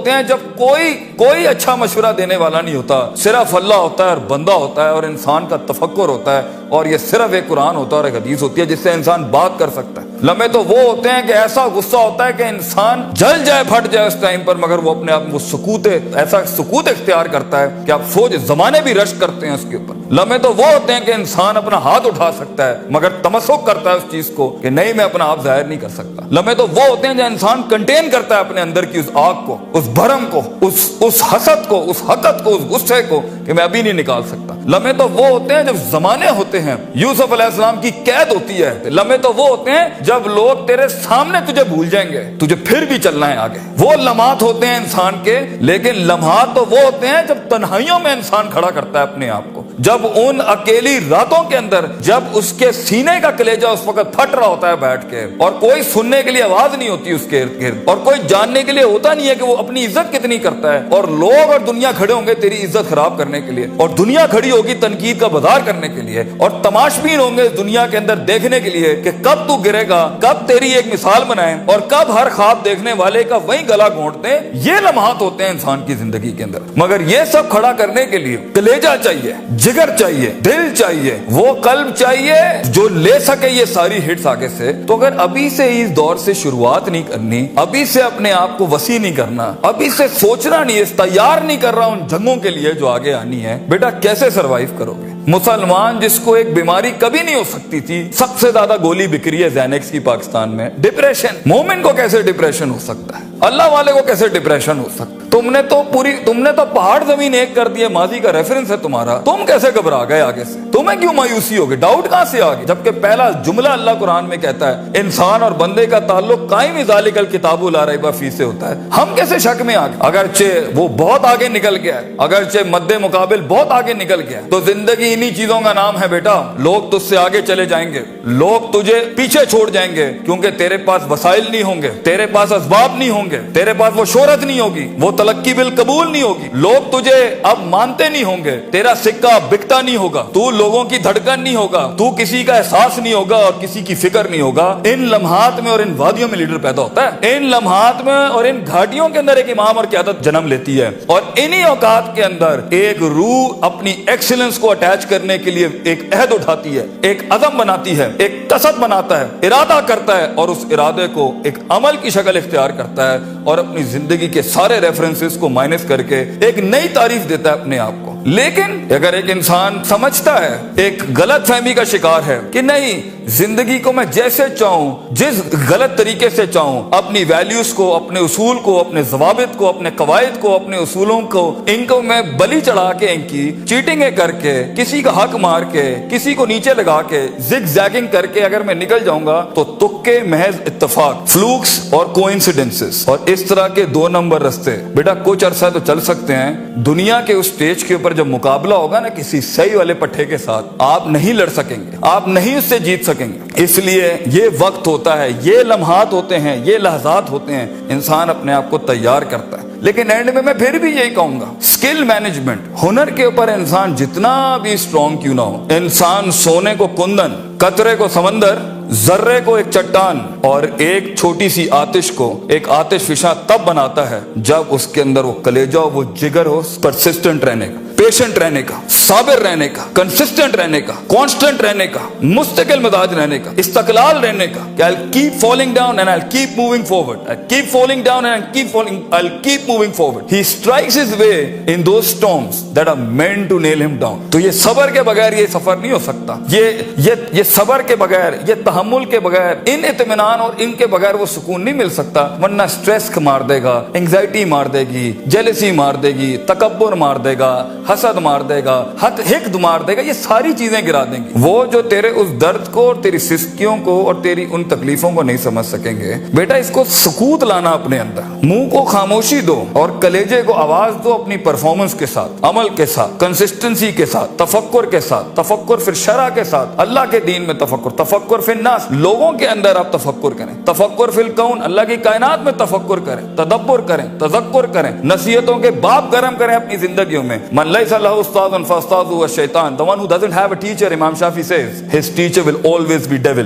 ہوتے ہیں جب کوئی اچھا مشورہ دینے والا نہیں ہوتا, صرف اللہ ہوتا ہے اور بندہ ہوتا ہے اور انسان کا تفکر ہوتا ہے, اور یہ صرف ایک قرآن ہوتا ہے اور ایک حدیث ہوتی ہے جس سے انسان بات کر سکتا ہے. لمحے تو وہ ہوتے ہیں کہ ایسا غصہ ہوتا ہے کہ انسان جل جائے, پھٹ جائے اس ٹائم پر, مگر وہ اپنے آپ وہ ایسا سکوت اختیار کرتا ہے کہ آپ سوچ زمانے بھی رشک کرتے ہیں اس کے اوپر. لمحے تو وہ ہوتے ہیں کہ انسان اپنا ہاتھ اٹھا سکتا ہے مگر تمسک کرتا ہے اس چیز کو کہ نہیں میں اپنا آپ ظاہر نہیں کر سکتا. لمحے تو وہ ہوتے ہیں جو انسان کنٹین کرتا ہے اپنے اندر کی اس آگ کو, اس بھرم کو, اس حسد کو, اس حقد کو, اس غصے کو کہ میں ابھی نہیں نکال سکتا. لمحے تو وہ ہوتے ہیں جب زمانے ہوتے ہیں, یوسف علیہ السلام کی قید ہوتی ہے. لمحے تو وہ ہوتے ہیں جب لوگ تیرے سامنے تجھے بھول جائیں گے, تجھے پھر بھی چلنا ہے آگے. وہ لمحات ہوتے ہیں انسان کے. لیکن لمحات تو وہ ہوتے ہیں جب تنہائیوں میں انسان کھڑا کرتا ہے اپنے آپ کو, جب ان اکیلی راتوں کے اندر جب اس کے سینے کا کلیجہ اس وقت پھٹ رہا ہوتا ہے بیٹھ کے, اور کوئی سننے کے لیے آواز نہیں ہوتی اس کے ارد گرد, اور کوئی جاننے کے لیے ہوتا نہیں ہے کہ وہ اپنی عزت کتنی کرتا ہے. اور لوگ اور دنیا کھڑے ہوں گے تیری عزت خراب کرنے کے لیے, اور دنیا کھڑی ہوگی تنقید کا بازار کرنے کے لیے, اور تماشبین ہوں گے دنیا کے اندر دیکھنے کے لیے کہ کب تو گرے گا, کب تیری ایک مثال بنائیں, اور کب ہر خواب دیکھنے والے کا وہی گلا گھونٹ دیں. یہ لمحات ہوتے ہیں انسان کی زندگی کے اندر. مگر یہ سب کھڑا کرنے کے لیے کلیجہ چاہیے, جگر چاہیے, دل چاہیے, وہ قلب چاہیے جو لے سکے یہ ساری ہٹس آگے سے. تو اگر ابھی سے اس دور سے شروعات نہیں کرنی, ابھی سے اپنے آپ کو وسیع نہیں کرنا, ابھی سے سوچنا نہیں, تیار نہیں کر رہا ان جنگوں کے لیے جو آگے آنی ہے, بیٹا کیسے سروائیو کرو گے؟ مسلمان جس کو ایک بیماری کبھی نہیں ہو سکتی تھی, سب سے زیادہ گولی بک رہی ہے زینکس کی پاکستان میں, ڈپریشن. مومن کو کیسے ڈپریشن ہو سکتا ہے؟ اللہ والے کو کیسے ڈپریشن ہو سکتا ہے؟ تم نے تو پہاڑ زمین ایک کر دیے, ماضی کا ریفرنس ہے تمہارا. تم کیسے گھبرا گئے آگے سے؟ تمہیں کیوں مایوسی ہوگی؟ ڈاؤٹ کہاں سے آگے؟ جبکہ پہلا جملہ اللہ قرآن میں کہتا ہے انسان اور بندے کا تعلق قائم ذالک الکتاب لا ریب فیہ سے ہوتا ہے. ہم کیسے شک میں آگے؟ اگرچہ وہ بہت آگے نکل گیا ہے, اگرچہ مد مقابل بہت آگے نکل گیا, تو زندگی انہی چیزوں کا نام ہے بیٹا. لوگ تجھ سے آگے چلے جائیں گے, لوگ تجھے پیچھے چھوڑ جائیں گے, کیونکہ تیرے پاس وسائل نہیں ہوں گے, تیرے پاس اسباب نہیں ہوں گے, تیرے پاس وہ شہرت نہیں ہوگی, وہ تلقی بالقبول نہیں ہوگی. لوگ تجھے اب مانتے نہیں ہوں گے, تیرا سکہ بکتا نہیں ہوگا, تو لوگوں کی دھڑکن نہیں ہوگا, تو کسی کا احساس نہیں ہوگا اور کسی کی فکر نہیں ہوگا. ان لمحات میں اور ان وادیوں میں لیڈر پیدا ہوتا ہے. ان لمحات میں اور ان گھاٹیوں کے اندر ایک امام اور قیادت جنم لیتی ہے, اور انہی اوقات کے اندر ایک روح اپنی ایکسیلنس کو اٹیچ کرنے کے لیے ایک عہد اٹھاتی ہے, ایک عزم بناتی ہے, ایک قصد بناتا ہے, ارادہ کرتا ہے, اور اس ارادے کو ایک عمل کی شکل اختیار کرتا ہے, اور اپنی زندگی کے سارے ریفرنسز کو مائنس کر کے ایک نئی تعریف دیتا ہے اپنے آپ کو. لیکن اگر ایک انسان سمجھتا ہے, ایک غلط فہمی کا شکار ہے کہ نہیں زندگی کو میں جیسے چاہوں, جس غلط طریقے سے چاہوں, اپنی ویلیوز کو, اپنے اصول کو, اپنے ضوابط کو, اپنے قواعد کو, اپنے اصولوں کو, ان کو میں بلی چڑھا کے, ان کی چیٹنگیں کر کے, کسی کا حق مار کے, کسی کو نیچے لگا کے, زگ زیگنگ کر کے اگر میں نکل جاؤں گا تو تکے, محض اتفاق, فلوکس اور کوئنسیڈنسز, اور اس طرح کے 2 نمبر رستے بیٹا کچھ عرصہ تو چل سکتے ہیں. دنیا کے اس سٹیج کے اوپر جب مقابلہ ہوگا نا کسی صحیح والے پٹھے کے ساتھ, آپ نہیں لڑ سکیں گے, آپ نہیں اس سے جیت سکیں گے. اس لیے یہ وقت ہوتا ہے, یہ لمحات ہوتے ہیں, یہ لحظات ہوتے ہیں, انسان اپنے آپ کو تیار کرتا ہے. لیکن اینڈ میں پھر بھی یہی کہوں گا, سکل مینجمنٹ, ہنر کے اوپر انسان جتنا بھی اسٹرانگ کیوں نہ ہو, انسان سونے کو کندن, قطرے کو سمندر, ذرے کو ایک چٹان, اور ایک چھوٹی سی آتش کو ایک آتش فشاں تب بناتا ہے جب اس کے اندر وہ کلیجہ ہو, وہ جگر ہو, پرسسٹنٹ رہنے کا, پیشنٹ رہنے کا, صابر رہنے کا, کنسسٹنٹ رہنے کا, کانسٹنٹ رہنے کا, مستقل مزاج رہنے کا, استقلال رہنے کا, کہ I'll keep falling down and I'll keep moving forward. I'll keep falling down and I'll keep moving forward. He strikes his way in those storms that are meant to nail him down. تو یہ صبر کے بغیر یہ سفر نہیں ہو سکتا. یہ صبر کے بغیر, یہ تحمل کے بغیر, ان اطمینان اور ان کے بغیر وہ سکون نہیں مل سکتا. ورنہ سٹریس مار دے گا, انگزائٹی مار دے گی, جیلسی مار دے گی, تکبر مار دے گا, حسد مار دے گا, حقد مار دے گا, یہ ساری چیزیں گرا دیں گی. وہ جو تیرے اس درد کو اور تیری سستیوں کو اور تیری ان تکلیفوں کو نہیں سمجھ سکیں گے. بیٹا اس کو سکوت لانا اپنے اندر, منہ کو خاموشی دو اور کلیجے کو آواز دو, اپنی پرفارمنس کے ساتھ, عمل کے ساتھ, کنسسٹنسی کے ساتھ, تفکر کے ساتھ, تفکر پھر شرع کے ساتھ, اللہ کے دین میں تفکر, تفکر فی الناس, لوگوں کے اندر آپ تفکر کریں, تفکر فی الکون, اللہ کی کائنات میں تفکر کریں, تدبر کریں, تذکر کریں, نصیحتوں کے باب گرم کریں اپنی زندگیوں میں. من laysa lahu ustadun fastaduhu ash-shaytan. The one who doesn't have a teacher, Imam Shafi says, his teacher will always be devil.